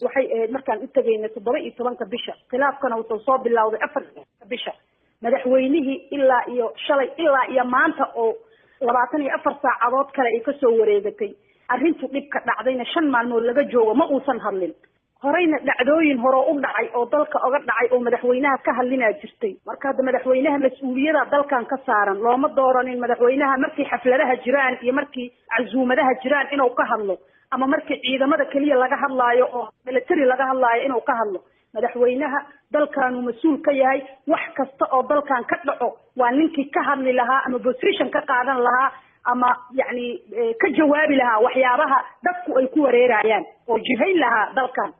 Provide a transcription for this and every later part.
waxay ahayd markaan u tagaynay 17 bisha khilaafkana wuxuu soo bilowday 4 bisha madaxweynihii ilaa iyo shalay ilaa iyo maanta oo 24 saacadood kale ay ka soo wareegatay arrintu dhibka dhacdayna 5 maalmood laga joogo ma uusan hadlin horeyna dhacdooyin hore u dhacay oo dalka oga dhacay oo madaxweynaha ka hadlinaa jirtay marka hadda madaxweynaha mas'uuliyada dalkan ka saaran looma dooranin madaxweynaha markii xafladaha jiraan iyo markii casuumadaha jiraan inuu ka hadlo ama markii ciidamada kaliya laga hadlaayo oo military laga hadlaayo inuu ka hadlo madaxweynaha dalkan uu mas'uul ka yahay wax kasta oo dalkan ka dhaco waa ninkii ka hadli lahaa ama position ka qaadan lahaa ama yani ka jawaabi lahaa waxyaabaha dadku ay ku wareerayaan oo jihayn lahaa dalkan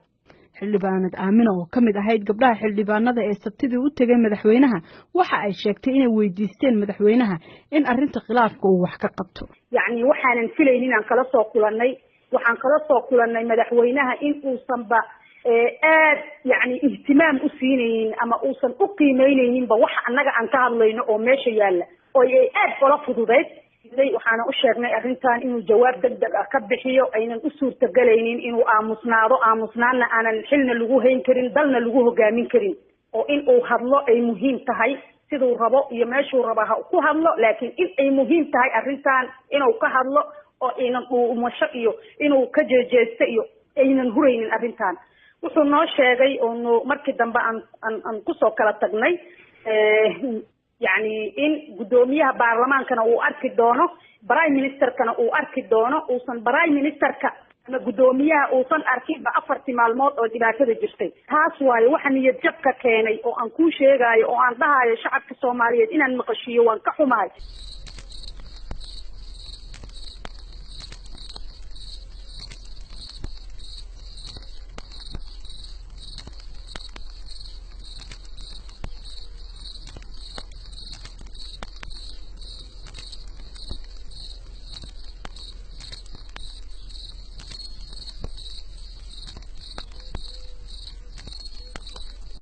xildhibaanad Aamina oo kamid ahayd gabdhaha xildhibaanada ee sabtidii u tagay madaxweynaha waxa ay sheegtay inay weydiisteen madaxweynaha in arrinta khilaafka uu wax ka qabto yani waxaanan filaynin inaan kala soo kulanay waxaan kala soo kulanay madaxweynaha in uusan ba aad yani ihtimaam u siinaynin ama uusan u qiimeynayninba wax annaga aan ka hadlayno oo meesha yaala oo ay aad ula fududeyd waxaana u sheegnay arrintan inuu jawaab degdeg ah ka bixiyo aynan u suurtagelaynin inuu aamusnaana aanan xilna lagu hayn karin dalna lagu hogaamin karin oo in uu hadlo ay muhiim tahay siduu rabo iyo meeshuu raba ha ku hadlo laakiin in ay muhiim tahay arrintan inuu ka hadlo oo aynan dhuumasho iyo inuu ka jeejeesto iyo aynan huraynin arrintan wuxuu noo sheegay oo markii dambe aan kusoo kala tagnay يعني إن قدوميها برلمان كنا وأركي دونه براي مينستر كنا وأركي دونه وصن براي مينستر كنا قدوميها وصن أركي بأفرت مع الموت أو دبعة الجستي هاسواي وحني يتجبك كيني أو أنكو شيء أو أن ده شعب الصوماليين إن المقشية وأنكحوا معي